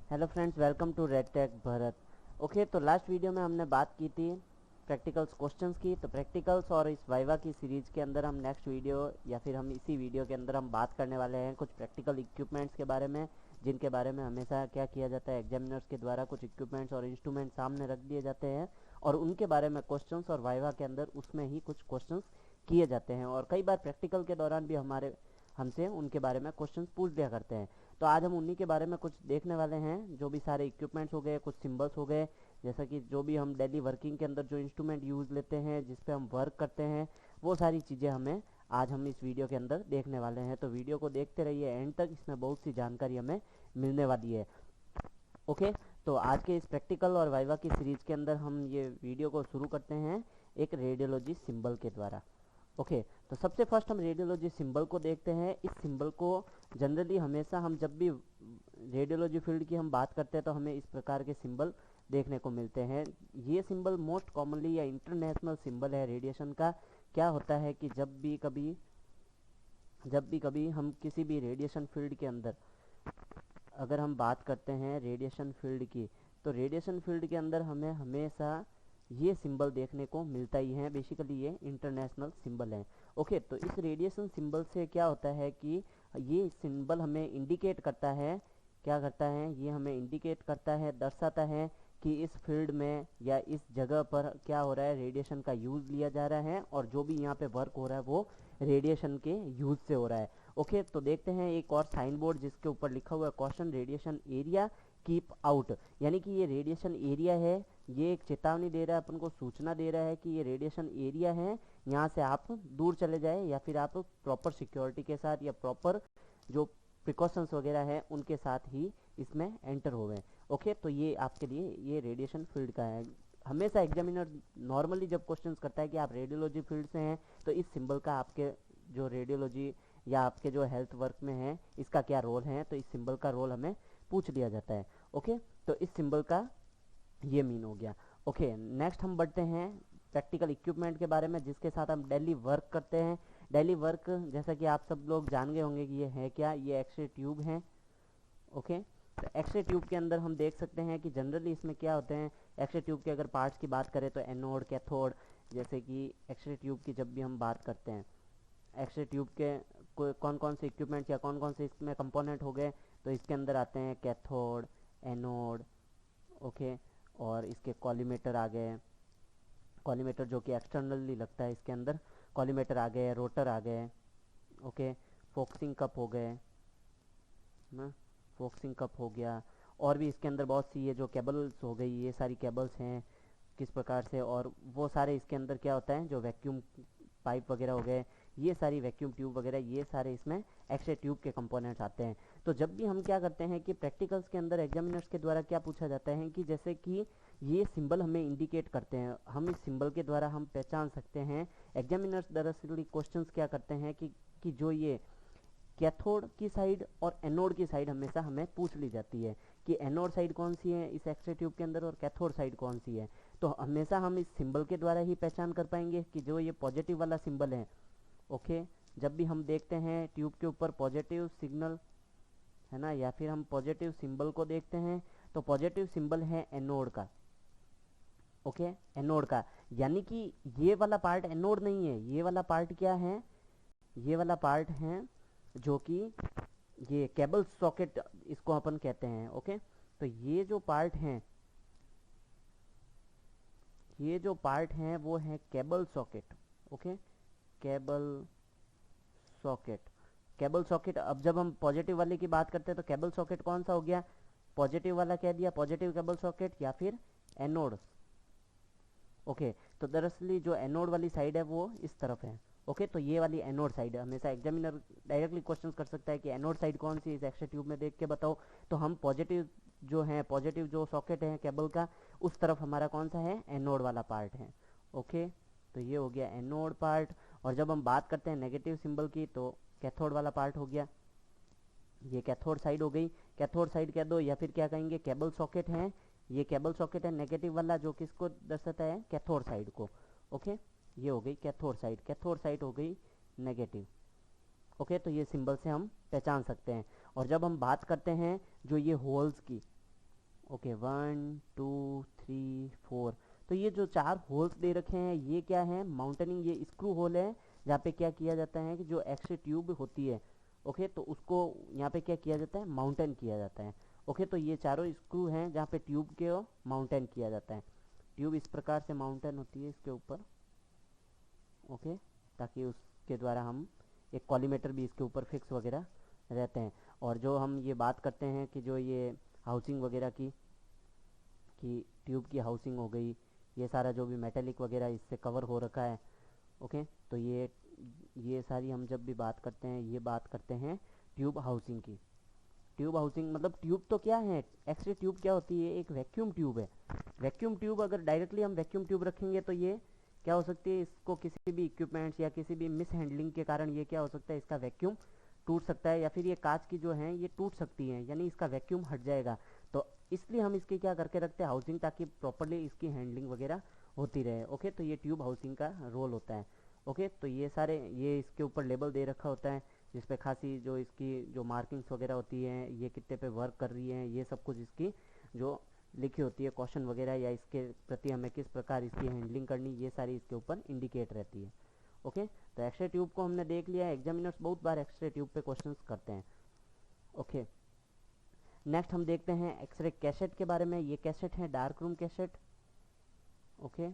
Hello friends, welcome to red tech Bharat. Okay, तो last video में हमने बात की थी प्रैक्टिकल्स क्वेश्चंस की। तो प्रैक्टिकल्स और इस वाइवा की सीरीज़ के अंदर हम नेक्स्ट वीडियो या फिर हम इसी वीडियो के अंदर हम बात करने वाले हैं कुछ प्रैक्टिकल इक्विपमेंट्स के बारे में, जिनके बारे में हमेशा क्या किया जाता है, एग्जामिनर्स के द्वारा कुछ इक्विपमेंट्स और इंस्ट्रूमेंट सामने रख दिए जाते हैं और उनके बारे में क्वेश्चंस और वाइवा के अंदर उसमें ही कुछ क्वेश्चंस किए जाते हैं। और कई बार प्रैक्टिकल के दौरान भी हमसे उनके बारे में क्वेश्चंस पूछ लिया करते हैं। तो आज हम उन्हीं के बारे में कुछ देखने वाले हैं। जो भी सारे इक्विपमेंट्स हो गए, कुछ सिंबल्स हो गए, जैसा कि जो भी हम डेली वर्किंग के अंदर जो इंस्ट्रूमेंट यूज़ लेते हैं, जिस पे हम वर्क करते हैं, वो सारी चीज़ें आज हम इस वीडियो के अंदर देखने वाले हैं। तो वीडियो को देखते रहिए एंड तक, इसमें बहुत सी जानकारी हमें मिलने वाली है। ओके, तो आज के इस प्रैक्टिकल और वाइवा की सीरीज के अंदर हम ये वीडियो को शुरू करते हैं एक रेडियोलॉजी सिंबल के द्वारा। ओके, तो सबसे फर्स्ट हम रेडियोलॉजी सिंबल को देखते हैं। इस सिंबल को जनरली हमेशा हम जब भी रेडियोलॉजी फील्ड की हम बात करते हैं तो हमें इस प्रकार के सिंबल देखने को मिलते हैं। ये सिंबल मोस्ट कॉमनली या इंटरनेशनल सिंबल है रेडिएशन का। क्या होता है कि जब भी कभी हम किसी भी रेडिएशन फील्ड के अंदर अगर हम बात करते हैं रेडिएशन फील्ड की, तो रेडिएशन फील्ड के अंदर हमें हमेशा ये सिंबल देखने को मिलता ही है। बेसिकली ये इंटरनेशनल सिंबल है। ओके, तो इस रेडिएशन सिंबल से क्या होता है कि ये सिंबल हमें इंडिकेट करता है, क्या करता है, ये हमें इंडिकेट करता है, दर्शाता है कि इस फील्ड में या इस जगह पर क्या हो रहा है, रेडिएशन का यूज़ लिया जा रहा है और जो भी यहाँ पे वर्क हो रहा है वो रेडिएशन के यूज़ से हो रहा है। ओके, तो देखते हैं एक और साइन बोर्ड जिसके ऊपर लिखा हुआ है question radiation area keep out, यानी कि ये रेडिएशन एरिया है। ये एक चेतावनी दे रहा है, अपन को सूचना दे रहा है कि ये रेडिएशन एरिया है, यहाँ से आप दूर चले जाए या फिर आप प्रॉपर सिक्योरिटी के साथ या प्रॉपर जो प्रिकॉशंस वगैरह है उनके साथ ही इसमें एंटर हो गए। ओके, तो ये आपके लिए ये रेडिएशन फील्ड का है। हमेशा एग्जामिनर नॉर्मली जब क्वेश्चंस करता है कि आप रेडियोलॉजी फील्ड से हैं तो इस सिंबल का आपके जो रेडियोलॉजी या आपके जो हेल्थ वर्क में है इसका क्या रोल है, तो इस सिंबल का रोल हमें पूछ लिया जाता है। ओके, तो इस सिंबल का ये मीन हो गया। ओके, नेक्स्ट हम बढ़ते हैं प्रैक्टिकल इक्विपमेंट के बारे में जिसके साथ हम डेली वर्क करते हैं। डेली वर्क जैसा कि आप सब लोग जान गए होंगे कि ये है क्या, ये एक्सरे ट्यूब है। ओके, तो एक्सरे ट्यूब के अंदर हम देख सकते हैं कि जनरली इसमें क्या होते हैं। एक्सरे ट्यूब के अगर पार्ट्स की बात करें तो एनोड, कैथोड, जैसे कि एक्सरे ट्यूब की जब भी हम बात करते हैं, एक्सरे ट्यूब के कौन कौन से इक्विपमेंट्स या कौन कौन से इसमें कंपोनेंट हो गए, तो इसके अंदर आते हैं कैथोड, एनोड, ओके, और इसके कॉलीमेटर आ गए, कॉलीमेटर जो कि एक्सटर्नली लगता है इसके अंदर, कॉलीमेटर आ गए, रोटर आ गए, ओके, फोक्सिंग कप हो गए ना, फोक्सिंग कप हो गया। और भी इसके अंदर बहुत सी ये जो केबल्स हो गई, ये सारी केबल्स हैं किस प्रकार से, और वो सारे इसके अंदर क्या होता है जो वैक्यूम पाइप वगैरह हो गए, ये सारी वैक्यूम ट्यूब वगैरह, ये सारे इसमें एक्सरे ट्यूब के कंपोनेंट्स आते हैं। तो जब भी हम क्या करते हैं कि प्रैक्टिकल्स के अंदर एग्जामिनर्स के द्वारा क्या पूछा जाता है कि जैसे कि ये सिंबल हमें इंडिकेट करते हैं, हम इस सिंबल के द्वारा हम पहचान सकते हैं। एग्जामिनर्स दरअसल क्वेश्चंस क्या करते हैं कि जो ये कैथोड की साइड और एनोड की साइड हमेशा हमें पूछ ली जाती है कि एनोड साइड कौन सी है इस एक्सरे ट्यूब के अंदर और कैथोड साइड कौन सी है। तो हमेशा हम इस सिंबल के द्वारा ही पहचान कर पाएंगे कि जो ये पॉजिटिव वाला सिंबल है। ओके, जब भी हम देखते हैं ट्यूब के ऊपर पॉजिटिव सिग्नल है ना, या फिर हम पॉजिटिव सिंबल को देखते हैं तो पॉजिटिव सिंबल है एनोड का। ओके, एनोड का, यानी कि ये वाला पार्ट एनोड नहीं है, ये वाला पार्ट क्या है, ये वाला पार्ट है जो कि ये केबल सॉकेट इसको अपन कहते हैं। ओके, तो ये जो पार्ट है वो है cable socket. Okay, cable socket, cable socket. अब जब हम पॉजिटिव वाले की बात करते हैं तो केबल सॉकेट कौन सा हो गया, पॉजिटिव वाला कह दिया, पॉजिटिव केबल सॉकेट या फिर एनोड। ओके, तो दरअसल जो एनोड वाली साइड है वो इस तरफ है। ओके, तो ये वाली एनोड साइड है। हमेशा एग्जामिनर डायरेक्टली क्वेश्चन कर सकता है कि एनोड साइड कौन सी है इस एक्सरे ट्यूब में, देख के बताओ। तो हम पॉजिटिव जो है, पॉजिटिव जो सॉकेट है केबल का, उस तरफ हमारा कौन सा है, एनोड वाला पार्ट है। ओके, तो ये हो गया एनोड पार्ट। और जब हम बात करते हैं नेगेटिव सिंबल की तो कैथोड वाला पार्ट हो गया, ये कैथोड साइड हो गई। कैथोड साइड कह दो या फिर क्या कहेंगे, केबल सॉकेट है, ये केबल सॉकेट है नेगेटिव वाला जो किसको दर्शाता है, कैथोड साइड को। ओके, ये हो गई कैथोड साइड, कैथोड साइड हो गई नेगेटिव। ओके, तो ये सिंबल से हम पहचान सकते हैं। और जब हम बात करते हैं जो ये होल्स की, ओके 1 2 3 4। तो ये जो 4 होल्स दे रखे हैं ये क्या है, माउंटेनिंग, ये स्क्रू होल है जहाँ पे क्या किया जाता है कि जो एक्सरे ट्यूब होती है, ओके, तो उसको यहाँ पे क्या किया जाता है, माउंटेन किया जाता है। ओके, तो ये चारों स्क्रू हैं जहाँ पे ट्यूब के माउंटेन किया जाता है। ट्यूब इस प्रकार से माउंटेन होती है इसके ऊपर, ओके, ताकि उसके द्वारा हम एक कॉलीमेटर भी इसके ऊपर फिक्स वगैरह रहते हैं। और जो हम ये बात करते हैं कि जो ये हाउसिंग वगैरह की, कि ट्यूब की हाउसिंग हो गई, ये सारा जो भी मेटेलिक वगैरह इससे कवर हो रखा है, ओके, तो ये सारी हम जब भी बात करते हैं ये बात करते हैं ट्यूब हाउसिंग की। ट्यूब हाउसिंग मतलब ट्यूब तो क्या है, एक्सरे ट्यूब क्या होती है, एक वैक्यूम ट्यूब है। वैक्यूम ट्यूब अगर डायरेक्टली हम वैक्यूम ट्यूब रखेंगे तो ये क्या हो सकती है, इसको किसी भी इक्विपमेंट्स या किसी भी मिस हैंडलिंग के कारण ये क्या हो सकता है, इसका वैक्यूम टूट सकता है, या फिर ये कांच की जो है ये टूट सकती हैं, यानी इसका वैक्यूम हट जाएगा। तो इसलिए हम इसकी क्या करके रखते हैं, हाउसिंग, ताकि प्रॉपरली इसकी हैंडलिंग वगैरह होती रहे। ओके, तो ये ट्यूब हाउसिंग का रोल होता है। ओके, तो ये सारे ये इसके ऊपर लेबल दे रखा होता है जिस पे खासी जो इसकी जो मार्किंग्स वगैरह होती हैं, ये कितने पे वर्क कर रही है, ये सब कुछ इसकी जो लिखी होती है क्वेश्चन वगैरह, या इसके प्रति हमें किस प्रकार इसकी हैंडलिंग करनी, ये सारी इसके ऊपर इंडिकेट रहती है। ओके, तो एक्सरे ट्यूब को हमने देख लिया है, एग्जामिनर्स बहुत बार एक्सरे ट्यूब पे क्वेश्चंस करते हैं। ओके, नेक्स्ट हम देखते हैं एक्सरे कैसेट के बारे में। ये कैसेट है dark room cassette. Okay,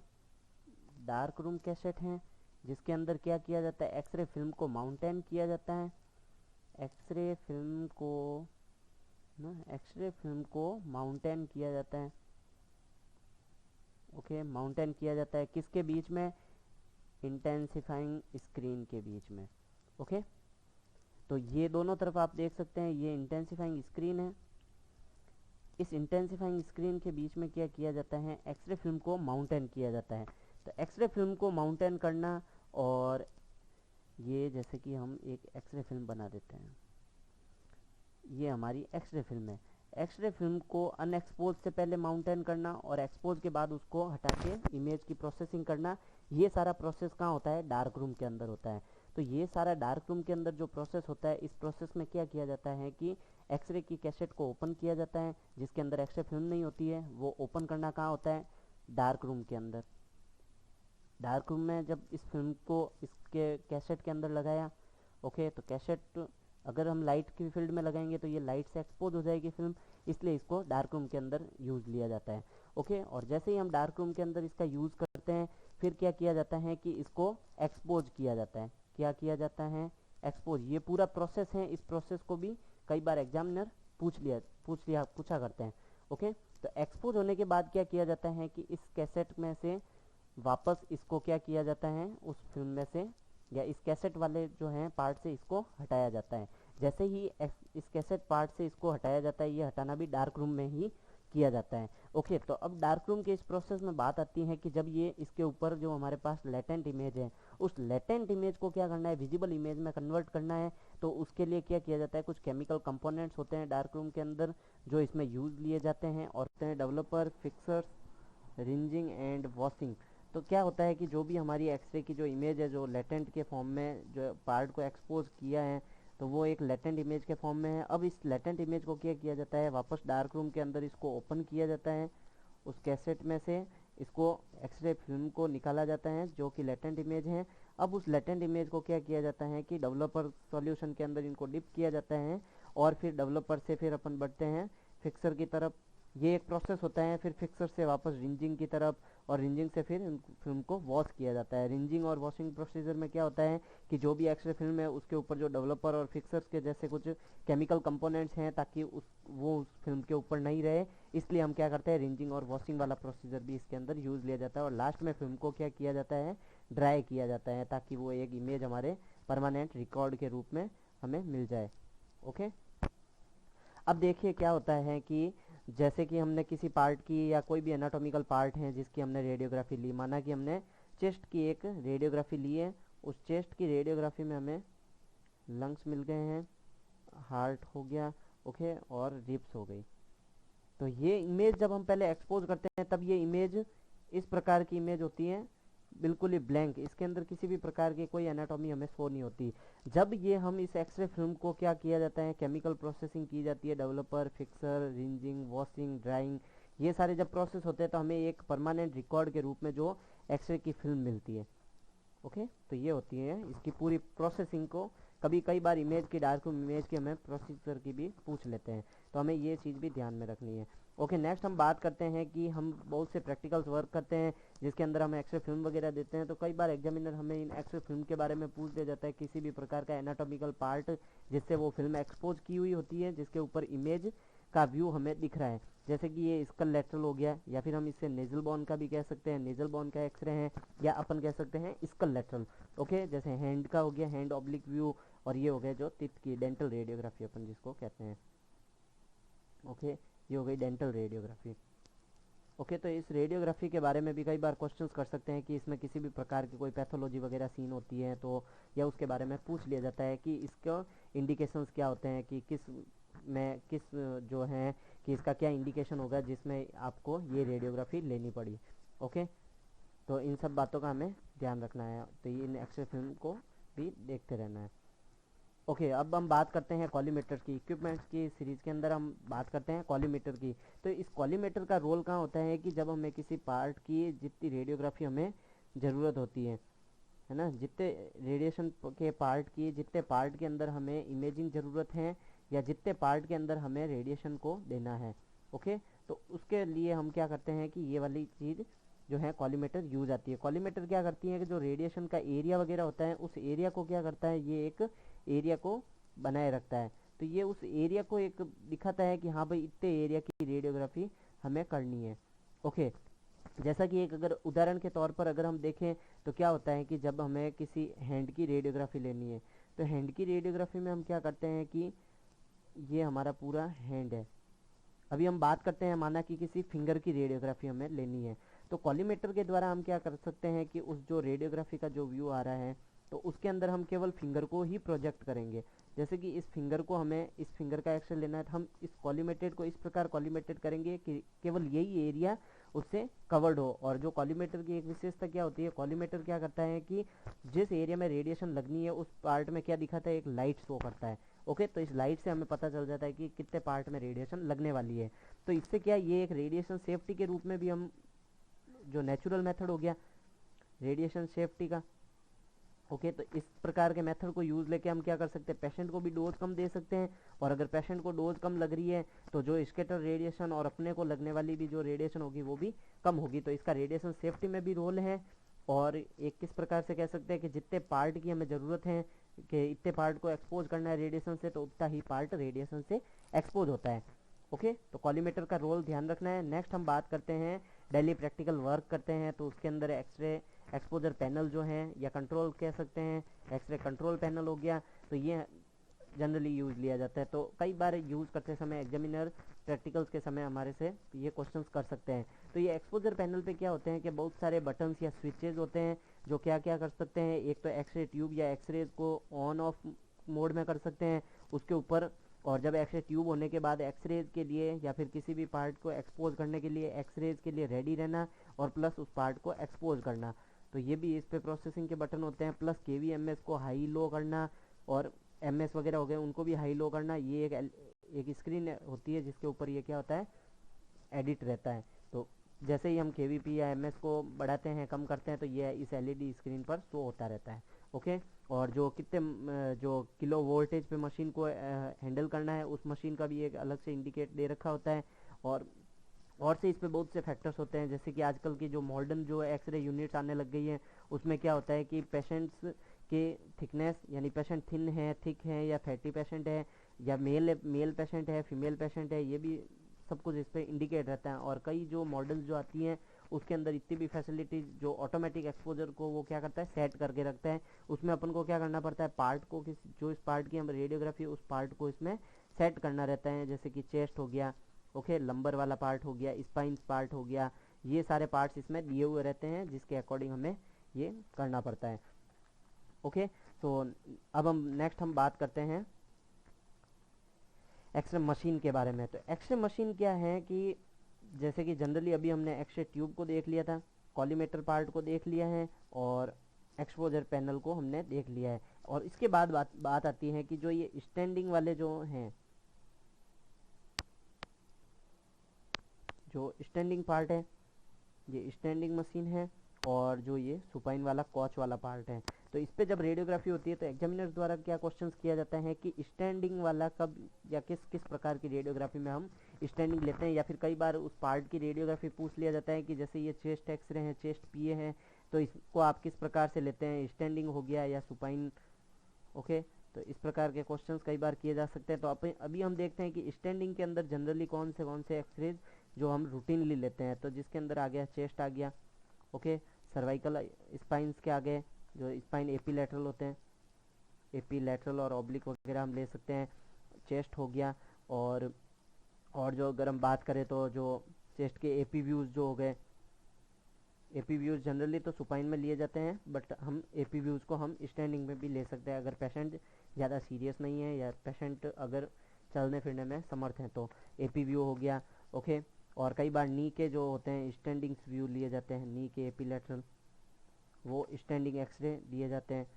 dark room cassette है जिसके अंदर क्या किया जाता है, एक्सरे फिल्म को माउंटेन किया जाता है। एक्सरे फिल्म को एक्सरे फिल्म को माउंटेन किया जाता है। ओके, माउंटेन किया जाता है किसके बीच में, इंटेंसिफाइंग स्क्रीन के बीच में। ओके, तो ये दोनों तरफ आप देख सकते हैं, ये इंटेंसिफाइंग स्क्रीन है। इस इंटेंसिफाइंग स्क्रीन के बीच में क्या किया जाता है, एक्सरे फिल्म को माउंटेन किया जाता है। तो एक्सरे फिल्म को माउंटेन करना, और ये जैसे कि हम एक एक्सरे फिल्म बना देते हैं, ये हमारी एक्सरे फिल्म है। एक्सरे फिल्म को अनएक्सपोज से पहले माउंटेन करना और एक्सपोज के बाद उसको हटा के इमेज की प्रोसेसिंग करना, ये सारा प्रोसेस कहाँ होता है, डार्क रूम के अंदर होता है। तो ये सारा डार्क रूम के अंदर जो प्रोसेस होता है, इस प्रोसेस में क्या किया जाता है कि एक्सरे की कैसेट को ओपन किया जाता है, जिसके अंदर एक्सरे फिल्म नहीं होती है, वो ओपन करना कहाँ होता है, डार्क रूम के अंदर। डार्क रूम में जब इस फिल्म को इसके कैसेट के अंदर लगाया, ओके, तो कैसेट अगर हम लाइट की फील्ड में लगाएंगे तो ये लाइट से एक्सपोज हो जाएगी फिल्म, इसलिए इसको डार्क रूम के अंदर यूज़ लिया जाता है। ओके, और जैसे ही हम डार्क रूम के अंदर इसका यूज़ करते हैं, फिर क्या किया जाता है कि इसको एक्सपोज किया जाता है। क्या किया जाता है, एक्सपोज। ये पूरा प्रोसेस है, इस प्रोसेस को भी कई बार एग्जामिनर पूछा करते हैं। ओके, तो एक्सपोज होने के बाद क्या किया जाता है कि इस कैसेट में से वापस इसको क्या किया जाता है, उस फिल्म में से या इस कैसेट वाले जो हैं पार्ट से इसको हटाया जाता है। जैसे ही इस कैसेट पार्ट से इसको हटाया जाता है, ये हटाना भी डार्क रूम में ही किया जाता है। ओके, तो अब डार्क रूम के इस प्रोसेस में बात आती है कि जब ये इसके ऊपर जो हमारे पास लेटेंट इमेज है, उस लेटेंट इमेज को क्या करना है, विजिबल इमेज में कन्वर्ट करना है। तो उसके लिए क्या किया जाता है, कुछ केमिकल कंपोनेंट्स होते हैं डार्क रूम के अंदर जो इसमें यूज़ लिए जाते हैं, और developer, fixers, rinsing and washing. तो क्या होता है कि जो भी हमारी एक्सरे की जो इमेज है, जो लेटेंट के फॉर्म में जो पार्ट को एक्सपोज किया है, तो वो एक लेटेंट इमेज के फॉर्म में है। अब इस लेटेंट इमेज को क्या किया जाता है, वापस डार्क रूम के अंदर इसको ओपन किया जाता है, उस कैसेट में से इसको एक्सरे फिल्म को निकाला जाता है जो कि लेटेंट इमेज है। अब उस लेटेंट इमेज को क्या किया जाता है कि डेवलपर सॉल्यूशन के अंदर इनको डिप किया जाता है, और फिर डेवलपर से फिर अपन बढ़ते हैं फिक्सर की तरफ। ये एक प्रोसेस होता है, फिर फिक्सर से वापस रिंजिंग की तरफ, और रिंजिंग से फिर फिल्म को वॉश किया जाता है। रिंजिंग और वॉशिंग प्रोसीजर में क्या होता है कि जो भी एक्सरे फिल्म है उसके ऊपर जो डेवलपर और फिक्सर्स के जैसे कुछ केमिकल कंपोनेंट्स हैं, ताकि उस फिल्म के ऊपर नहीं रहे, इसलिए हम क्या करते हैं, रिंजिंग और वॉशिंग वाला प्रोसीजर भी इसके अंदर यूज़ लिया जाता है। और लास्ट में फिल्म को क्या किया जाता है, ड्राई किया जाता है, ताकि वो एक इमेज हमारे परमानेंट रिकॉर्ड के रूप में हमें मिल जाए। ओके, अब देखिए क्या होता है कि जैसे कि हमने किसी पार्ट की या कोई भी एनाटॉमिकल पार्ट है जिसकी हमने रेडियोग्राफी ली, माना कि हमने चेस्ट की एक रेडियोग्राफी ली है, उस चेस्ट की रेडियोग्राफी में हमें लंग्स मिल गए हैं, हार्ट हो गया, ओके, और रिब्स हो गई। तो ये इमेज जब हम पहले एक्सपोज करते हैं तब ये इमेज इस प्रकार की इमेज होती है, बिल्कुल ही ब्लैंक, इसके अंदर किसी भी प्रकार की कोई एनाटॉमी हमें शो नहीं होती। जब ये हम इस एक्सरे फिल्म को क्या किया जाता है, केमिकल प्रोसेसिंग की जाती है, developer, fixer, rinsing, washing, drawing, ये सारे जब प्रोसेस होते हैं तो हमें एक परमानेंट रिकॉर्ड के रूप में जो एक्सरे की फिल्म मिलती है। ओके, तो ये होती है इसकी पूरी प्रोसेसिंग को। कभी कई बार इमेज की, डार्क रूम इमेज की हमें प्रोसीजर की भी पूछ लेते हैं, तो हमें ये चीज़ भी ध्यान में रखनी है। ओके, नेक्स्ट हम बात करते हैं कि हम बहुत से प्रैक्टिकल्स वर्क करते हैं जिसके अंदर हम एक्सरे फिल्म वगैरह देते हैं, तो कई बार एग्जामिनर हमें इन एक्सरे फिल्म के बारे में पूछ दे जाता है किसी भी प्रकार का एनाटॉमिकल पार्ट जिससे वो फिल्म एक्सपोज की हुई होती है, जिसके ऊपर इमेज का व्यू हमें दिख रहा है। जैसे कि ये स्कल लेटरल हो गया, या फिर हम इसे नेजल बोन का भी कह सकते हैं, नेजल बोन का एक्सरे है, या अपन कह सकते हैं स्कल लेटरल। ओके, जैसे हैंड का हो गया, हैंड ऑब्लिक व्यू, और ये हो गया जो टिप की डेंटल रेडियोग्राफी अपन जिसको कहते हैं। ओके, ये हो गई डेंटल रेडियोग्राफी। ओके, तो इस रेडियोग्राफी के बारे में भी कई बार क्वेश्चंस कर सकते हैं कि इसमें किसी भी प्रकार की कोई पैथोलॉजी वगैरह सीन होती है तो, या उसके बारे में पूछ लिया जाता है कि इसका इंडिकेशंस क्या होते हैं, कि किस जो है कि इसका क्या इंडिकेशन होगा जिसमें आपको ये रेडियोग्राफी लेनी पड़ी। ओके, तो इन सब बातों का हमें ध्यान रखना है, तो इन एक्सरे फिल्म को भी देखते रहना है। ओके, अब हम बात करते हैं कॉलीमेटर की। इक्विपमेंट्स की सीरीज के अंदर हम बात करते हैं कॉलीमेटर की। तो इस कॉलीमेटर का रोल कहाँ होता है कि जब हमें किसी पार्ट की जितनी रेडियोग्राफी हमें ज़रूरत होती है ना, जितने रेडिएशन के पार्ट की, जितने पार्ट के अंदर हमें इमेजिंग ज़रूरत है, या जितने पार्ट के अंदर हमें रेडिएशन को देना है। ओके, तो उसके लिए हम क्या करते हैं कि ये वाली चीज़ जो है कॉलीमेटर यूज आती है। कॉलीमेटर क्या करती है कि जो रेडिएशन का एरिया वगैरह होता है उस एरिया को क्या करता है, ये एक एरिया को बनाए रखता है। तो ये उस एरिया को एक दिखाता है कि हाँ भाई इतने एरिया की रेडियोग्राफी हमें करनी है। ओके, जैसा कि एक अगर उदाहरण के तौर पर अगर हम देखें तो क्या होता है कि जब हमें किसी हैंड की रेडियोग्राफी लेनी है, तो हैंड की रेडियोग्राफी में हम क्या करते हैं कि ये हमारा पूरा हैंड है। अभी हम बात करते हैं माना कि किसी फिंगर की रेडियोग्राफी हमें लेनी है, तो कॉलीमेटर के द्वारा हम क्या कर सकते हैं कि उस जो रेडियोग्राफी का जो व्यू आ रहा है तो उसके अंदर हम केवल फिंगर को ही प्रोजेक्ट करेंगे। जैसे कि इस फिंगर को हमें इस फिंगर का एक्शन लेना है, तो हम इस कॉलीमेटेड को इस प्रकार कॉलीमेटेड करेंगे कि केवल यही एरिया उससे कवर्ड हो। और जो कॉलीमेटर की एक विशेषता क्या होती है, कॉलीमेटर क्या करता है कि जिस एरिया में रेडिएशन लगनी है उस पार्ट में क्या दिखाता है, एक लाइट शो करता है। ओके, तो इस लाइट से हमें पता चल जाता है कि कितने पार्ट में रेडिएशन लगने वाली है। तो इससे क्या, ये एक रेडिएशन सेफ्टी के रूप में भी हम, जो नेचुरल मेथड हो गया रेडिएशन सेफ्टी का। ओके, तो इस प्रकार के मेथड को यूज़ लेके हम क्या कर सकते हैं, पेशेंट को भी डोज कम दे सकते हैं, और अगर पेशेंट को डोज कम लग रही है तो जो स्कैटर रेडिएशन और अपने को लगने वाली भी जो रेडिएशन होगी वो भी कम होगी। तो इसका रेडिएशन सेफ्टी में भी रोल है। और एक किस प्रकार से कह सकते हैं कि जितने पार्ट की हमें ज़रूरत है कि इतने पार्ट को एक्सपोज करना है रेडिएशन से, तो उतना ही पार्ट रेडिएशन से एक्सपोज होता है। ओके, तो कॉलीमेटर का रोल ध्यान रखना है। नेक्स्ट हम बात करते हैं डेली प्रैक्टिकल वर्क करते हैं, तो उसके अंदर एक्सरे एक्सपोजर पैनल जो है, या कंट्रोल कह सकते हैं, एक्सरे कंट्रोल पैनल हो गया, तो ये जनरली यूज लिया जाता है। तो कई बार यूज़ करते समय एग्जामिनर प्रैक्टिकल्स के समय हमारे से ये क्वेश्चंस कर सकते हैं। तो ये एक्सपोजर पैनल पे क्या होते हैं कि बहुत सारे बटन्स या स्विचेज होते हैं जो क्या क्या कर सकते हैं, एक तो एक्सरे ट्यूब या एक्सरे को ऑन ऑफ मोड में कर सकते हैं उसके ऊपर, और जब एक्सरे ट्यूब होने के बाद एक्सरेज के लिए या फिर किसी भी पार्ट को एक्सपोज करने के लिए एक्सरेज के लिए रेडी रहना, और प्लस उस पार्ट को एक्सपोज करना, तो ये भी इस पे प्रोसेसिंग के बटन होते हैं। प्लस KVMS को हाई लो करना, और MS वगैरह हो गए उनको भी हाई लो करना। ये एक स्क्रीन होती है जिसके ऊपर ये क्या होता है, एडिट रहता है। तो जैसे ही हम KVP या MS को बढ़ाते हैं कम करते हैं तो ये इस LED स्क्रीन पर शो होता रहता है। ओके, और जो जो किलो वोल्टेज पे मशीन को हैंडल करना है उस मशीन का भी एक अलग से इंडिकेट दे रखा होता है। और से इस पे बहुत से फैक्टर्स होते हैं, जैसे कि आजकल की जो मॉडर्न जो एक्सरे यूनिट्स आने लग गई हैं उसमें क्या होता है कि पेशेंट्स के थिकनेस, यानी पेशेंट थिन है, थिक है, या फैटी पेशेंट है, या मेल पेशेंट है, फीमेल पेशेंट है, ये भी सब कुछ इस पर इंडिकेट रहता है। और कई जो मॉडल्स जो आती हैं उसके अंदर इतनी भी फैसिलिटीज जो ऑटोमेटिक एक्सपोजर को वो क्या करता है, सेट करके रखता है। उसमें अपन को क्या करना पड़ता है, पार्ट को जो इस पार्ट की हम रेडियोग्राफी उस पार्ट को इसमें सेट करना रहता है। जैसे कि चेस्ट हो गया, ओके, लंबर वाला पार्ट हो गया, स्पाइन पार्ट हो गया, ये सारे पार्ट्स इसमें दिए हुए रहते हैं जिसके अकॉर्डिंग हमें ये करना पड़ता है। ओके, तो अब हम नेक्स्ट हम बात करते हैं एक्सरे मशीन के बारे में। तो एक्सरे मशीन क्या है कि जैसे कि जनरली अभी हमने एक्सरे ट्यूब को देख लिया था, कॉलीमेटर पार्ट को देख लिया है और एक्सपोजर पैनल को हमने देख लिया है। और इसके बाद बात आती है कि जो ये स्टैंडिंग वाले जो हैं, जो स्टैंडिंग पार्ट है, ये स्टैंडिंग मशीन है, और जो ये सुपाइन वाला कॉच वाला पार्ट है। तो इस पे जब रेडियोग्राफी होती है तो एग्जामिनर द्वारा क्या क्वेश्चंस किया जाता है कि स्टैंडिंग वाला कब या किस किस प्रकार की रेडियोग्राफी में हम स्टैंडिंग लेते हैं, या फिर कई बार उस पार्ट की रेडियोग्राफी पूछ लिया जाता है कि जैसे ये चेस्ट एक्सरे है, चेस्ट पीए है, तो इसको आप किस प्रकार से लेते हैं, स्टैंडिंग हो गया या सुपाइन। ओके, तो इस प्रकार के क्वेश्चंस कई बार किए जा सकते हैं। तो अभी हम देखते हैं कि स्टैंडिंग के अंदर जनरली कौन से एक्सरेज जो हम रूटीनली लेते हैं। तो जिसके अंदर आ गया चेस्ट आ गया, ओके, सर्वाइकल स्पाइंस के आगे जो स्पाइन एपीलैटरल होते हैं, एपीलैटरल और ऑब्लिक वगैरह हम ले सकते हैं, चेस्ट हो गया। और जो अगर हम बात करें तो जो चेस्ट के एपी व्यूज जो हो गए, एपी व्यूज जनरली तो सुपाइन में लिए जाते हैं, बट हम एपी व्यूज को हम स्टैंडिंग में भी ले सकते हैं अगर पेशेंट ज़्यादा सीरियस नहीं है या पेशेंट अगर चलने फिरने में समर्थ हैं तो एपी व्यू हो गया। ओके, और कई बार नी के जो होते हैं स्टैंडिंग व्यू लिए जाते हैं, नी के एपीलैटरल वो स्टैंडिंग एक्सरे दिए जाते हैं।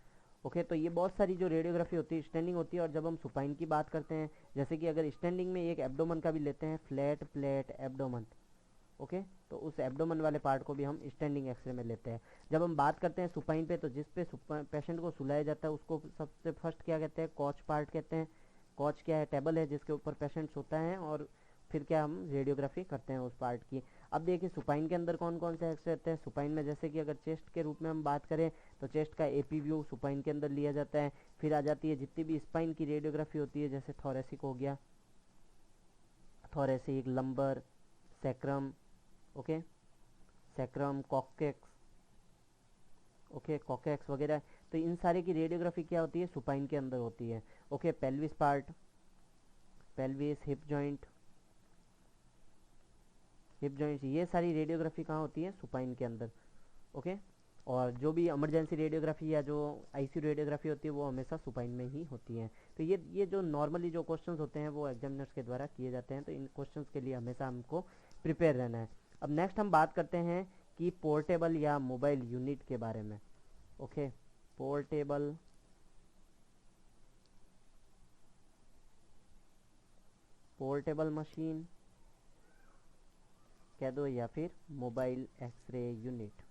ओके, तो ये बहुत सारी जो रेडियोग्राफी होती है स्टैंडिंग होती है। और जब हम सुपाइन की बात करते हैं, जैसे कि अगर स्टैंडिंग में एक एब्डोमन का भी लेते हैं, फ्लैट प्लेट एब्डोमन, ओके, तो उस एब्डोमन वाले पार्ट को भी हम स्टैंडिंग एक्सरे में लेते हैं। जब हम बात करते हैं सुपाइन पे, तो जिस पे पेशेंट को सुलाया जाता है उसको सबसे फर्स्ट क्या कहते हैं, कॉच पार्ट कहते हैं। कॉच क्या है, टेबल है जिसके ऊपर पेशेंट सोता है, और फिर क्या हम रेडियोग्राफी करते हैं उस पार्ट की। अब देखिए सुपाइन के अंदर कौन कौन से एक्सरे रहते हैं। सुपाइन में जैसे कि अगर चेस्ट के रूप में हम बात करें तो चेस्ट का एपी व्यू सुपाइन के अंदर लिया जाता है। फिर आ जाती है जितनी भी स्पाइन की रेडियोग्राफी होती है, जैसे थोरेसिक हो गया, thoracic, lumbar, sacrum, okay, sacrum, coccyx, okay, coccyx वगैरह, तो इन सारे की रेडियोग्राफी क्या होती है, सुपाइन के अंदर होती है। Okay, pelvis part, pelvis, hip joint, hip joint, ये सारी रेडियोग्राफी कहाँ होती है, सुपाइन के अंदर। ओके, और जो भी इमरजेंसी रेडियोग्राफी या जो आईसीयू रेडियोग्राफी होती है वो हमेशा सुपाइन में ही होती है। तो ये जो नॉर्मली जो क्वेश्चंस होते हैं वो एग्जामिनर्स के द्वारा किए जाते हैं, तो इन क्वेश्चंस के लिए हमेशा हमको प्रिपेयर रहना है। अब नेक्स्ट हम बात करते हैं कि पोर्टेबल या मोबाइल यूनिट के बारे में। ओके, पोर्टेबल पोर्टेबल मशीन कह दो या फिर mobile x-ray unit,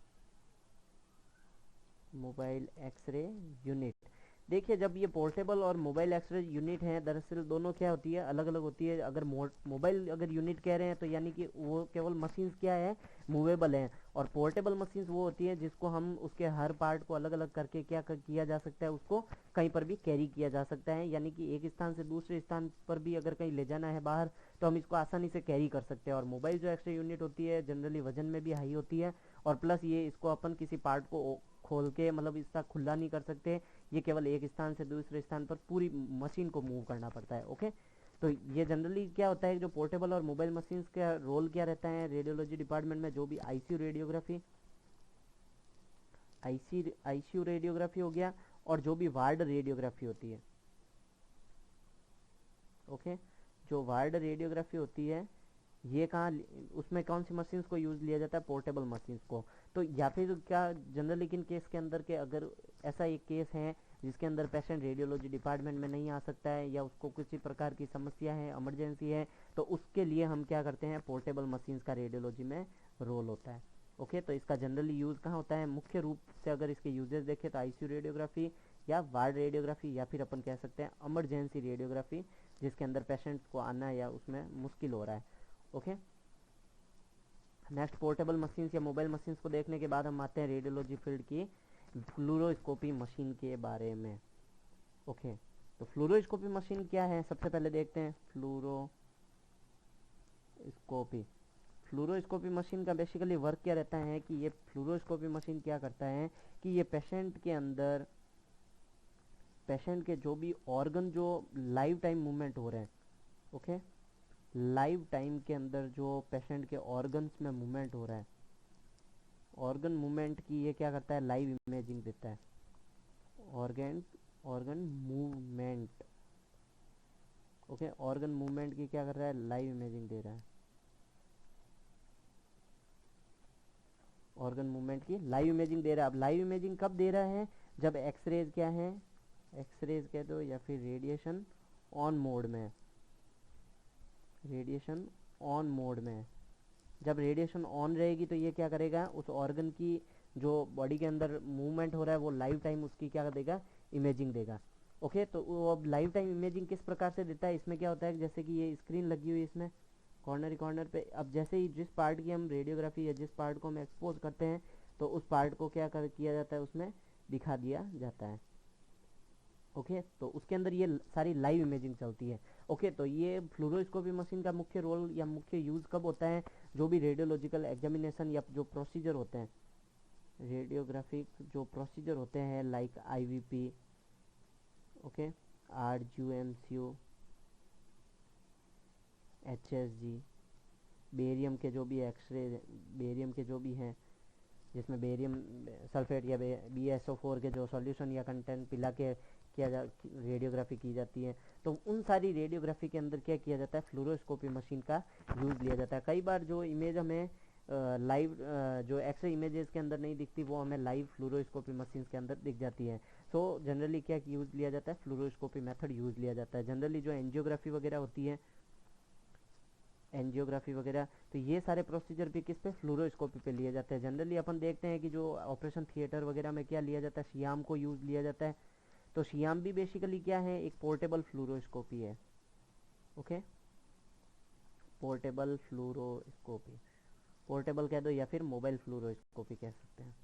mobile x-ray unit. देखिए जब ये पोर्टेबल और मोबाइल एक्सरे यूनिट हैं, दरअसल दोनों क्या होती है, अलग अलग होती है। अगर मोबाइल अगर यूनिट कह रहे हैं तो यानी कि वो केवल मशीन्स क्या है, मूवेबल हैं। और पोर्टेबल मशीन्स वो होती है जिसको हम उसके हर पार्ट को अलग अलग करके किया जा सकता है, उसको कहीं पर भी कैरी किया जा सकता है। यानी कि एक स्थान से दूसरे स्थान पर भी अगर कहीं ले जाना है बाहर तो हम इसको आसानी से कैरी कर सकते हैं। और मोबाइल जो एक्सरे यूनिट होती है जनरली वजन में भी हाई होती है, और प्लस ये इसको अपन किसी पार्ट को खोल के मतलब इसका खुला नहीं कर सकते, ये केवल एक स्थान से दूसरे स्थान पर पूरी मशीन को मूव करना पड़ता है। ओके, तो ये जनरली क्या होता है, जो पोर्टेबल और मोबाइल मशीन्स का रोल क्या रहता है रेडियोलॉजी डिपार्टमेंट में, जो भी आईसीयू रेडियोग्राफी, आईसीयू रेडियोग्राफी हो गया, और जो भी वार्ड रेडियोग्राफी होती है। ओके, जो वार्ड रेडियोग्राफी होती है ये कहाँ, उसमें कौन सी मशीन्स को यूज़ लिया जाता है, पोर्टेबल मशीन्स को। तो या फिर क्या जनरल लेकिन केस के अंदर के अगर ऐसा एक केस है जिसके अंदर पेशेंट रेडियोलॉजी डिपार्टमेंट में नहीं आ सकता है या उसको किसी प्रकार की समस्या है, इमरजेंसी है, तो उसके लिए हम क्या करते हैं, पोर्टेबल मशीन्स का रेडियोलॉजी में रोल होता है। ओके, तो इसका जनरली यूज़ कहाँ होता है, मुख्य रूप से अगर इसके यूजेस देखें तो आईसीयू रेडियोग्राफी या वार्ड रेडियोग्राफी, या फिर अपन कह सकते हैं इमरजेंसी रेडियोग्राफी, जिसके अंदर पेशेंट्स को आना या उसमें मुश्किल हो रहा है। ओके, नेक्स्ट पोर्टेबल मशीन्स या मोबाइल मशीन्स को देखने के बाद हम आते हैं रेडियोलॉजी फील्ड की फ्लूरोस्कोपी मशीन के बारे में। ओके, तो फ्लूरोस्कोपी मशीन क्या है, सबसे पहले देखते हैं फ्लूरोस्कोपी। फ्लूरोस्कोपी मशीन का बेसिकली वर्क क्या रहता है कि ये फ्लूरोस्कोपी मशीन क्या करता है कि ये पेशेंट के अंदर, पेशेंट के जो भी ऑर्गन जो लाइव टाइम मूवमेंट हो रहे हैं, ओके, लाइव टाइम के अंदर जो पेशेंट के ऑर्गन्स में मूवमेंट हो रहा है, ऑर्गन मूवमेंट की ये क्या करता है, लाइव इमेजिंग देता है। Organ organ movement, okay, organ movement की क्या कर रहा है, लाइव इमेजिंग दे रहा है। ऑर्गन मूवमेंट की लाइव इमेजिंग दे रहा है। अब लाइव इमेजिंग कब दे रहा है, जब एक्सरेज क्या है, एक्सरेज कह दो या फिर रेडिएशन ऑन मोड में, रेडिएशन ऑन मोड में। जब रेडिएशन ऑन रहेगी तो ये क्या करेगा, उस ऑर्गन की जो बॉडी के अंदर मूवमेंट हो रहा है वो लाइव टाइम उसकी क्या देगा, इमेजिंग देगा। ओके, तो वो अब लाइव टाइम इमेजिंग किस प्रकार से देता है, इसमें क्या होता है, जैसे कि ये स्क्रीन लगी हुई है इसमें कॉर्नर पे। अब जैसे ही जिस पार्ट की हम रेडियोग्राफी या जिस पार्ट को हम एक्सपोज करते हैं तो उस पार्ट को क्या किया जाता है, उसमें दिखा दिया जाता है। ओके, तो उसके अंदर ये सारी लाइव इमेजिंग चलती है। ओके, तो ये फ्लोरोस्कोपी मशीन का मुख्य रोल या मुख्य यूज कब होता है, जो भी रेडियोलॉजिकल एग्जामिनेशन या जो प्रोसीजर होते हैं, रेडियोग्राफिक जो प्रोसीजर होते हैं like IVP, okay, RGMCU, HSG, barium के जो भी एक्सरे, बेरियम के जो भी हैं जिसमें बेरियम सल्फेट या BSO4 के जो सॉल्यूशन या कंटेंट पिला के रेडियोग्राफी की जाती है, तो उन सारी रेडियोग्राफी के अंदर क्या किया जाता है, फ्लोरोस्कोपी मशीन का यूज़ लिया जाता है। कई बार जो इमेज हमें लाइव जो एक्सरे इमेजेस के अंदर नहीं दिखती वो हमें लाइव फ्लोरोस्कोपी मशीन के अंदर दिख जाती है। सो जनरली क्या यूज़ लिया जाता है, फ्लोरोस्कोपी मेथड यूज़ लिया जाता है। जनरली जो एंजियोग्राफी वगैरह होती है, एंजियोग्राफी वगैरह, तो ये सारे प्रोसीजर भी किस पे, फ्लोरोस्कोपी पे लिए जाते हैं। जनरली अपन देखते हैं कि जो ऑपरेशन थिएटर वगैरह में क्या लिया जाता है, शियाम को यूज़ लिया जाता है। तो शियाम भी बेसिकली क्या है, एक पोर्टेबल फ्लोरोस्कोपी है। ओके, पोर्टेबल फ्लोरोस्कोपी, पोर्टेबल कह दो या फिर मोबाइल फ्लोरोस्कोपी कह सकते हैं।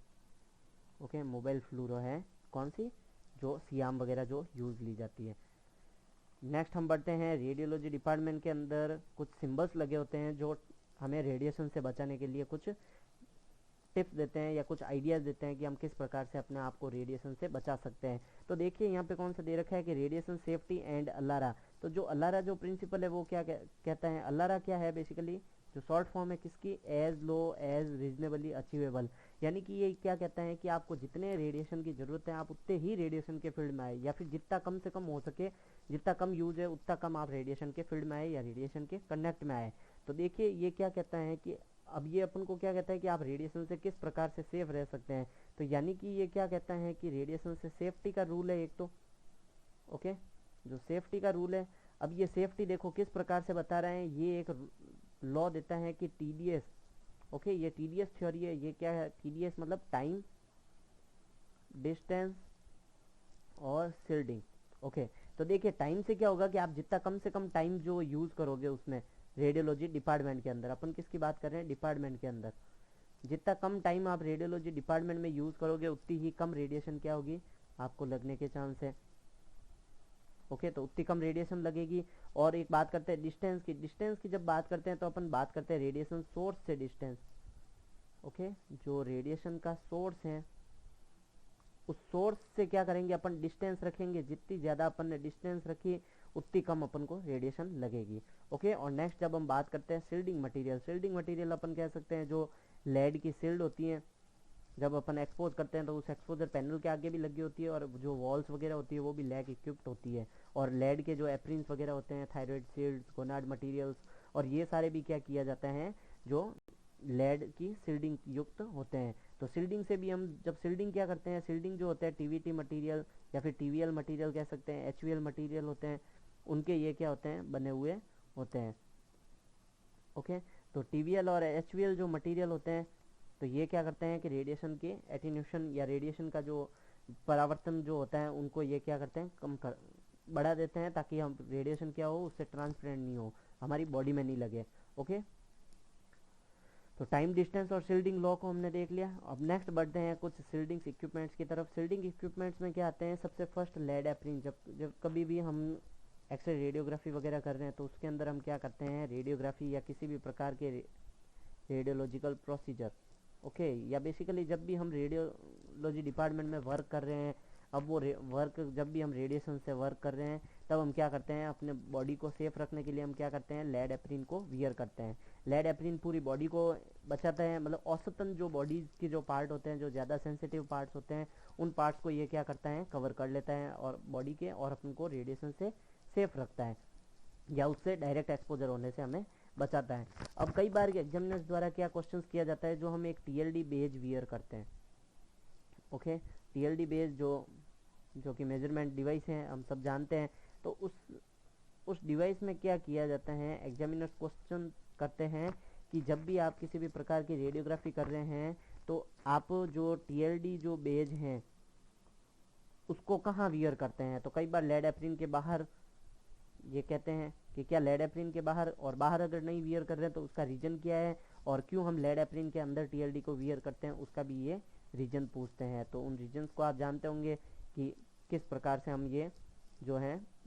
ओके, मोबाइल फ्लोरो है कौन सी, जो सियाम वगैरह जो यूज़ ली जाती है। नेक्स्ट हम बढ़ते हैं, रेडियोलॉजी डिपार्टमेंट के अंदर कुछ सिंबल्स लगे होते हैं जो हमें रेडिएशन से बचाने के लिए कुछ टिप्स देते हैं या कुछ आइडियाज़ देते हैं कि हम किस प्रकार से अपने आप को रेडिएशन से बचा सकते हैं। तो देखिए यहाँ पे कौन सा दे रखा है कि रेडिएशन सेफ्टी एंड अलारा। तो जो अलारा जो प्रिंसिपल है वो क्या कहता है, अलारा क्या है बेसिकली, जो शॉर्ट फॉर्म है किसकी, as low as reasonably achievable. यानी कि ये क्या कहता है कि आपको जितने रेडिएशन की ज़रूरत है आप उतने ही रेडिएशन के फील्ड में आए, या फिर जितना कम से कम हो सके, जितना कम यूज है उतना कम आप रेडिएशन के फील्ड में आए या रेडिएशन के कनेक्ट में आए। तो देखिए ये क्या कहता है कि अब ये अपन को क्या कहता है कि आप रेडिएशन से किस प्रकार से सेफ रह सकते हैं। तो यानी कि ये क्या कहता है कि रेडिएशन से सेफ्टी का रूल है एक तो, ओके, जो सेफ्टी का रूल है। अब ये सेफ्टी देखो किस प्रकार से बता रहे हैं, ये एक लॉ देता है कि TDS, ओके, ये TDS थ्योरी है। ये क्या है, TDS मतलब टाइम, डिस्टेंस और शील्डिंग। ओके, तो देखिए टाइम से क्या होगा कि आप जितना कम से कम टाइम जो यूज़ करोगे उसमें रेडियोलॉजी डिपार्टमेंट के अंदर, अपन किसकी बात कर रहे हैं, डिपार्टमेंट के अंदर, जितना कम टाइम आप रेडियोलॉजी डिपार्टमेंट में यूज़ करोगे उतनी ही कम रेडिएशन क्या होगी आपको लगने के चांस है। ओके, तो उतनी कम रेडिएशन लगेगी। और एक बात करते हैं डिस्टेंस की, डिस्टेंस की जब बात करते हैं तो अपन बात करते हैं रेडिएशन सोर्स से डिस्टेंस। ओके, जो रेडिएशन का सोर्स है उस सोर्स से क्या करेंगे अपन, डिस्टेंस रखेंगे। जितनी ज़्यादा अपन ने डिस्टेंस रखी उतनी कम अपन को रेडिएशन लगेगी। ओके, और नेक्स्ट जब हम बात करते हैं शील्डिंग मटेरियल, शील्डिंग मटेरियल अपन कह सकते हैं जो लेड की शील्ड होती है, जब अपन एक्सपोज करते हैं तो उस एक्सपोजर पैनल के आगे भी लगी होती है, और जो वॉल्स वगैरह होती है वो भी लेड इक्विप्ड होती है। और लेड के जो एप्रिन्स वगैरह होते हैं, थायराइड शील्ड्स, गोनाड मटेरियल्स, और ये सारे भी क्या किया जाता है, जो लेड की शील्डिंग युक्त होते हैं। तो शील्डिंग से भी हम जब शील्डिंग क्या करते हैं, शील्डिंग जो होता है TVT मटेरियल या फिर TVL मटेरियल कह सकते हैं, HVL मटेरियल होते हैं, उनके ये क्या होते हैं, बने हुए होते हैं। ओके, तो TVL और HVL जो मटेरियल होते हैं तो ये क्या करते हैं कि रेडिएशन के एटीन्यूशन या रेडिएशन का जो परावर्तन जो होता है उनको ये क्या करते हैं, कम कर बढ़ा देते हैं, ताकि हम रेडिएशन क्या हो उससे ट्रांसपेरेंट नहीं हो, हमारी बॉडी में नहीं लगे। ओके, तो टाइम, डिस्टेंस और शील्डिंग लॉ को हमने देख लिया। अब नेक्स्ट बढ़ते हैं कुछ शील्डिंग इक्विपमेंट्स की तरफ। शील्डिंग इक्विपमेंट्स में क्या आते हैं, सबसे फर्स्ट लेड एप्रिन। जब कभी भी हम एक्सरे रेडियोग्राफी वगैरह कर रहे हैं तो उसके अंदर हम क्या करते हैं, रेडियोग्राफी या किसी भी प्रकार के रेडियोलॉजिकल प्रोसीजर, ओके, या बेसिकली जब भी हम रेडियोलॉजी डिपार्टमेंट में वर्क कर रहे हैं, अब वो वर्क जब भी हम रेडिएशन से वर्क कर रहे हैं तब हम क्या करते हैं, अपने बॉडी को सेफ रखने के लिए हम क्या करते हैं, लेड एप्रिन को वियर करते हैं। लेड एप्रिन पूरी बॉडी को बचाता है, मतलब औसतन जो बॉडी के जो पार्ट होते हैं, जो ज़्यादा सेंसिटिव पार्ट्स होते हैं, उन पार्ट्स को ये क्या करता है, कवर कर लेता है और बॉडी के, और अपन को रेडिएशन से सेफ रखता है या उससे डायरेक्ट एक्सपोजर होने से हमें बचाता है। अब कई बार एग्जामिनर्स द्वारा क्या क्वेश्चंस किया जाता है, जो हम एक टीएलडी बेज वियर करते हैं, ओके, टीएलडी बेज जो कि मेजरमेंट डिवाइस है, हम सब जानते हैं। तो उस डिवाइस में क्या किया जाता है, एग्जामिनर्स क्वेश्चन करते हैं कि जब भी आप किसी भी प्रकार की रेडियोग्राफी कर रहे हैं तो आप जो टीएलडी जो बेज हैं उसको कहाँ वियर करते हैं। तो कई बार लेड एप्रिन के बाहर ये कहते हैं कि क्या लेड एप्रिन के बाहर, और बाहर अगर नहीं वियर कर रहे हैं तो उसका रीजन क्या है, और क्यों हम लेड एप्रिन के अंदर टीएलडी को वियर करते हैं उसका भी ये रीजन पूछते हैं। तो उन रीजन्स को आप जानते होंगे कि किस प्रकार से हम ये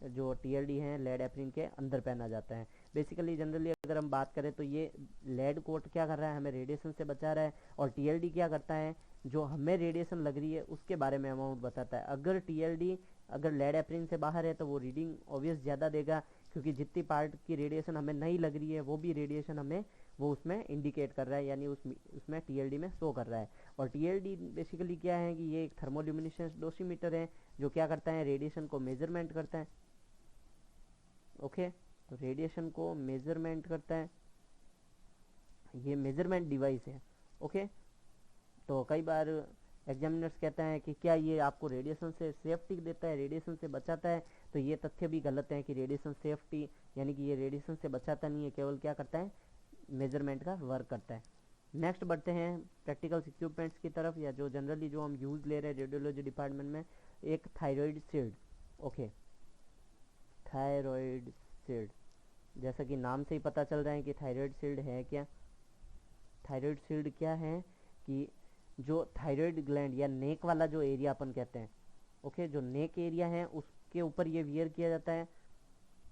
जो टीएलडी है लेड एप्रिन के अंदर पहना जाता है। बेसिकली जनरली अगर हम बात करें तो ये लेड कोट क्या कर रहा है, हमें रेडिएशन से बचा रहा है, और टीएलडी क्या करता है, जो हमें रेडिएशन लग रही है उसके बारे में अमाउंट बताता है। अगर लेड एप्रिन से बाहर है तो वो रीडिंग ऑब्वियस ज़्यादा देगा, क्योंकि जितनी पार्ट की रेडिएशन हमें नहीं लग रही है वो भी रेडिएशन हमें वो उसमें इंडिकेट कर रहा है, यानी उसमें टीएलडी में शो कर रहा है। और टीएलडी बेसिकली क्या है कि ये एक थर्मोल्यूमिनेसेंस डोसीमीटर है जो क्या करता है, रेडिएशन को मेजरमेंट करता है, ओके, तो रेडिएशन को मेजरमेंट करता है, ये मेजरमेंट डिवाइस है, ओके। तो कई बार एग्जामिनर्स कहते हैं कि क्या ये आपको रेडिएशन से सेफ्टी देता है, रेडिएशन से बचाता है, तो ये तथ्य भी गलत है कि रेडिएशन सेफ्टी यानी कि ये रेडिएशन से बचाता नहीं है, केवल क्या करता है, मेजरमेंट का वर्क करता है। नेक्स्ट बढ़ते हैं प्रैक्टिकल इक्विपमेंट्स की तरफ, या जो जनरली जो हम यूज़ ले रहे हैं रेडियोलॉजी डिपार्टमेंट में, एक thyroid shield, okay, thyroid shield, जैसा कि नाम से ही पता चल रहा है कि थायराइड शील्ड है क्या। थायराइड शील्ड क्या है कि जो थायराइड ग्लैंड या नेक वाला जो एरिया अपन कहते हैं, ओके, जो नेक एरिया है उसके ऊपर ये वियर किया जाता है,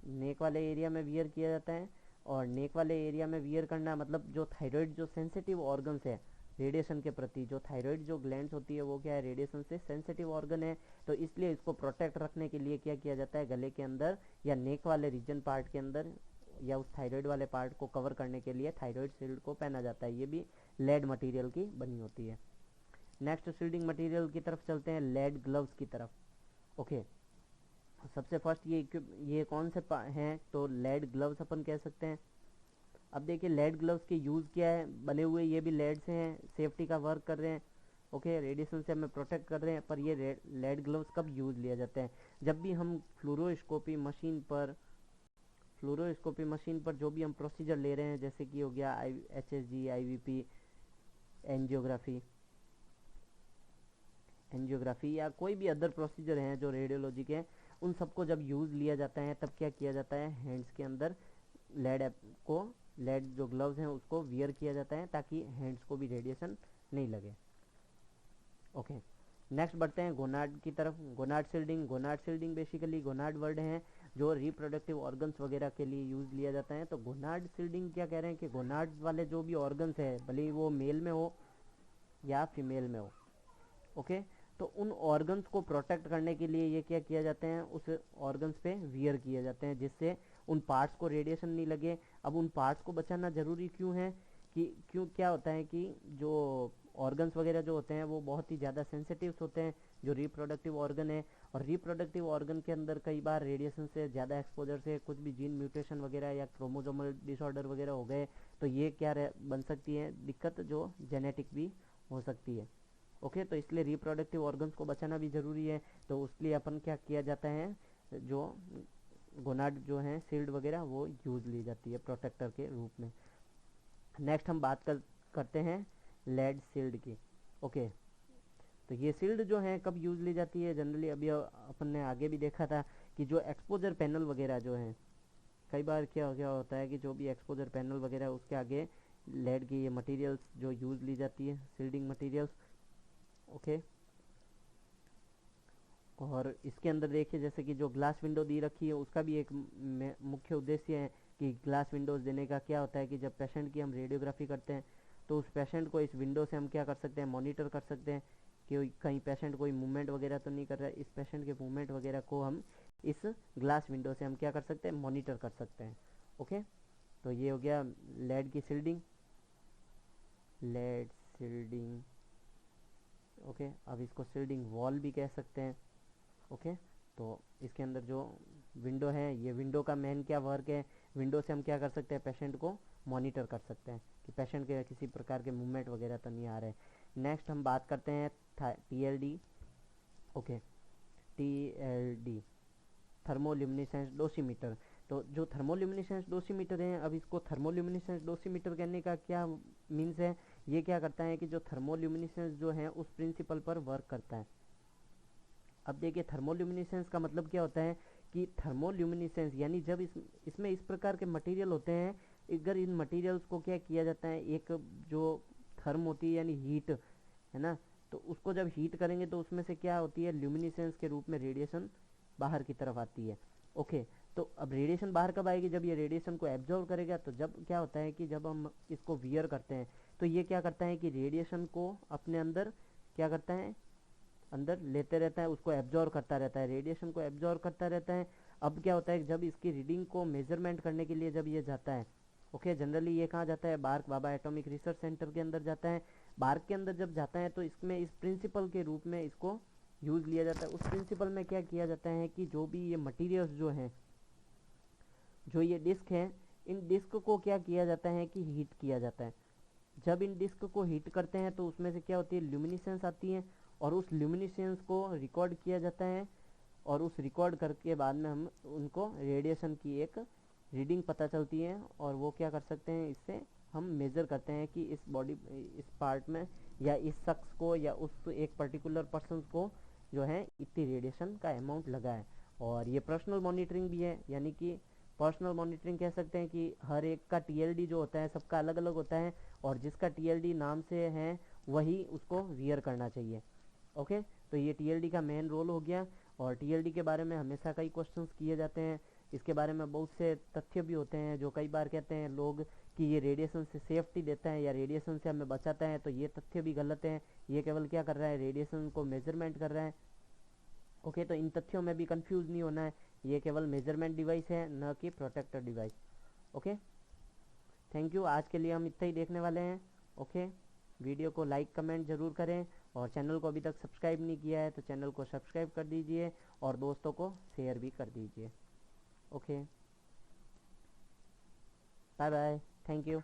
नेक वाले एरिया में वियर किया जाता है। और नेक वाले एरिया में वियर करना मतलब जो थायराइड जो सेंसिटिव ऑर्गन्स है रेडिएशन के प्रति, जो थायराइड जो ग्लैंड्स होती है वो क्या है, रेडिएशन से सेंसिटिव ऑर्गन है, तो इसलिए इसको प्रोटेक्ट रखने के लिए क्या किया जाता है, गले के अंदर या नेक वाले रीजन पार्ट के अंदर या उस थायराइड वाले पार्ट को कवर करने के लिए थायराइड शील्ड को पहना जाता है। ये भी लेड मटेरियल की बनी होती है। नेक्स्ट शील्डिंग मटेरियल की तरफ चलते हैं, लेड ग्लव्स की तरफ, ओके। सबसे फर्स्ट ये कौन से हैं, तो लेड ग्लव्स अपन कह सकते हैं। अब देखिए लेड ग्लव्स के यूज़ क्या है, बने हुए ये भी लेड से हैं, सेफ्टी का वर्क कर रहे हैं, ओके, रेडिएशन से हमें प्रोटेक्ट कर रहे हैं। पर ये लेड ग्लव्स कब यूज़ लिया जाते हैं, जब भी हम फ्लोरोस्कोपी मशीन पर जो भी हम प्रोसीजर ले रहे हैं, जैसे कि हो गया HSG, IVP, एंजियोग्राफी या कोई भी अदर प्रोसीजर हैं जो रेडियोलॉजी के, उन सबको जब यूज़ लिया जाता है तब क्या किया जाता है, हैंड्स के अंदर लेड जो ग्लव्स हैं उसको वियर किया जाता है ताकि हैंड्स को भी रेडिएशन नहीं लगे, ओके। नेक्स्ट बढ़ते हैं गोनाड की तरफ, gonad shielding basically gonad word है जो रिप्रोडक्टिव ऑर्गन्स वगैरह के लिए यूज़ लिया जाता है। तो गोनाड शील्डिंग क्या कह रहे हैं कि गोनाड वाले जो भी ऑर्गन्स है, भले ही वो मेल में हो या फीमेल में हो, ओके, तो उन ऑर्गन्स को प्रोटेक्ट करने के लिए ये क्या किया जाते हैं, उस ऑर्गन्स पे वियर किए जाते हैं जिससे उन पार्ट्स को रेडिएशन नहीं लगे। अब उन पार्ट्स को बचाना ज़रूरी क्यों है कि क्या होता है कि जो ऑर्गन्स वगैरह जो होते हैं वो बहुत ही ज़्यादा सेंसिटिव होते हैं, जो रिप्रोडक्टिव ऑर्गन है, और रिप्रोडक्टिव ऑर्गन के अंदर कई बार रेडिएशन से ज़्यादा एक्सपोजर से कुछ भी जीन म्यूटेशन वगैरह या क्रोमोजोमल डिसऑर्डर वगैरह हो गए तो ये क्या बन सकती है दिक्कत, जो जेनेटिक भी हो सकती है, ओके। तो इसलिए रिप्रोडक्टिव ऑर्गन्स को बचाना भी ज़रूरी है, तो उसके लिए अपन क्या किया जाता है, जो गोनाड जो है शील्ड वगैरह वो यूज़ ली जाती है प्रोटेक्टर के रूप में। नेक्स्ट हम बात करते हैं लेड शील्ड की, ओके। तो ये शील्ड जो है कब यूज़ ली जाती है, जनरली अभी अपन ने आगे भी देखा था कि जो एक्सपोजर पैनल वगैरह जो है, कई बार क्या होता है कि जो भी एक्सपोजर पैनल वगैरह उसके आगे लेड की ये मटेरियल्स जो यूज़ ली जाती है, शील्डिंग मटेरियल्स, ओके। और इसके अंदर देखिए जैसे कि जो ग्लास विंडो दी रखी है उसका भी एक मुख्य उद्देश्य है कि ग्लास विंडोज़ देने का क्या होता है कि जब पेशेंट की हम रेडियोग्राफी करते हैं तो उस पेशेंट को इस विंडो से हम क्या कर सकते हैं, मॉनिटर कर सकते हैं कि कहीं पेशेंट कोई मूवमेंट वगैरह तो नहीं कर रहा है। इस पेशेंट के मूवमेंट वगैरह को हम इस ग्लास विंडो से हम क्या कर सकते हैं, मॉनिटर कर सकते हैं, ओके। तो ये हो गया लेड की शील्डिंग, ओके। अब इसको शील्डिंग वॉल भी कह सकते हैं, ओके। तो इसके अंदर जो विंडो है, ये विंडो का मेन क्या वर्क है, विंडो से हम क्या कर सकते हैं, पेशेंट को मॉनिटर कर सकते हैं कि पेशेंट के किसी प्रकार के मूवमेंट वगैरह तो नहीं आ रहे। नेक्स्ट हम बात करते हैं TLD। Okay, TLD thermoluminescence dosimeter. तो जो थर्मोल्यूमिनेसेंस डोसीमीटर है, अब इसको थर्मोल्यूमिनेसेंस डोसीमीटर कहने का क्या मीन्स है, ये क्या करता है कि जो थर्मोल्यूमिनेसेंस जो है उस प्रिंसिपल पर वर्क करता है। अब देखिए थर्मोल्यूमिनेसेंस का मतलब क्या होता है कि थर्मोल्यूमिनेसेंस यानी जब इसमें इस प्रकार के मटेरियल होते हैं, अगर इन मटेरियल्स को क्या किया जाता है, एक जो थर्म होती है यानी हीट है ना, तो उसको जब हीट करेंगे तो उसमें से क्या होती है, ल्यूमिनेसेंस के रूप में रेडिएशन बाहर की तरफ आती है। ओके, तो अब रेडिएशन बाहर कब आएगी, जब ये रेडिएशन को एब्जॉर्व करेगा। तो जब क्या होता है कि जब हम इसको वियर करते हैं तो ये क्या करता है कि रेडिएशन को अपने अंदर क्या करता है, अंदर लेते रहता है, उसको एब्जॉर्व करता रहता है, रेडिएशन को एब्जॉर्व करता रहता है। अब क्या होता है, जब इसकी रीडिंग को मेजरमेंट करने के लिए जब ये जाता है, ओके, जनरली ये कहाँ जाता है, बार्क बाबा एटॉमिक रिसर्च सेंटर के अंदर जाता है। बार्क के अंदर जब जाता है तो इसमें इस प्रिंसिपल के रूप में इसको यूज़ लिया जाता है। उस प्रिंसिपल में क्या किया जाता है कि जो भी ये मटीरियल्स जो हैं, जो ये डिस्क है, इन डिस्क को क्या किया जाता है कि हीट किया जाता है। जब इन डिस्क को हीट करते हैं तो उसमें से क्या होती है, ल्यूमिनेसेंस आती है, और उस ल्यूमिनेसेंस को रिकॉर्ड किया जाता है, और उस रिकॉर्ड करके बाद में हम उनको रेडिएशन की एक रीडिंग पता चलती है, और वो क्या कर सकते हैं, इससे हम मेज़र करते हैं कि इस बॉडी, इस पार्ट में या इस शख्स को या उस एक पर्टिकुलर पर्सन को जो है इतनी रेडिएशन का अमाउंट लगा है। और ये पर्सनल मॉनिटरिंग भी है, यानी कि पर्सनल मॉनिटरिंग कह सकते हैं कि हर एक का TLD जो होता है सबका अलग अलग होता है, और जिसका TLD नाम से है वही उसको वियर करना चाहिए। ओके, तो ये TLD का मेन रोल हो गया। और TLD के बारे में हमेशा कई क्वेश्चंस किए जाते हैं, इसके बारे में बहुत से तथ्य भी होते हैं जो कई बार कहते हैं लोग कि ये रेडिएशन से सेफ्टी देता है या रेडिएशन से हमें बचाता है, तो ये तथ्य भी गलत है। ये केवल क्या कर रहा है, रेडिएशन को मेजरमेंट कर रहा है। ओके, तो इन तथ्यों में भी कंफ्यूज नहीं होना है, ये केवल मेजरमेंट डिवाइस है, न कि protector device. Okay, thank you, आज के लिए हम इतना ही देखने वाले हैं। ओके, वीडियो को लाइक कमेंट ज़रूर करें, और चैनल को अभी तक सब्सक्राइब नहीं किया है तो चैनल को सब्सक्राइब कर दीजिए, और दोस्तों को शेयर भी कर दीजिए। Okay, bye bye, thank you.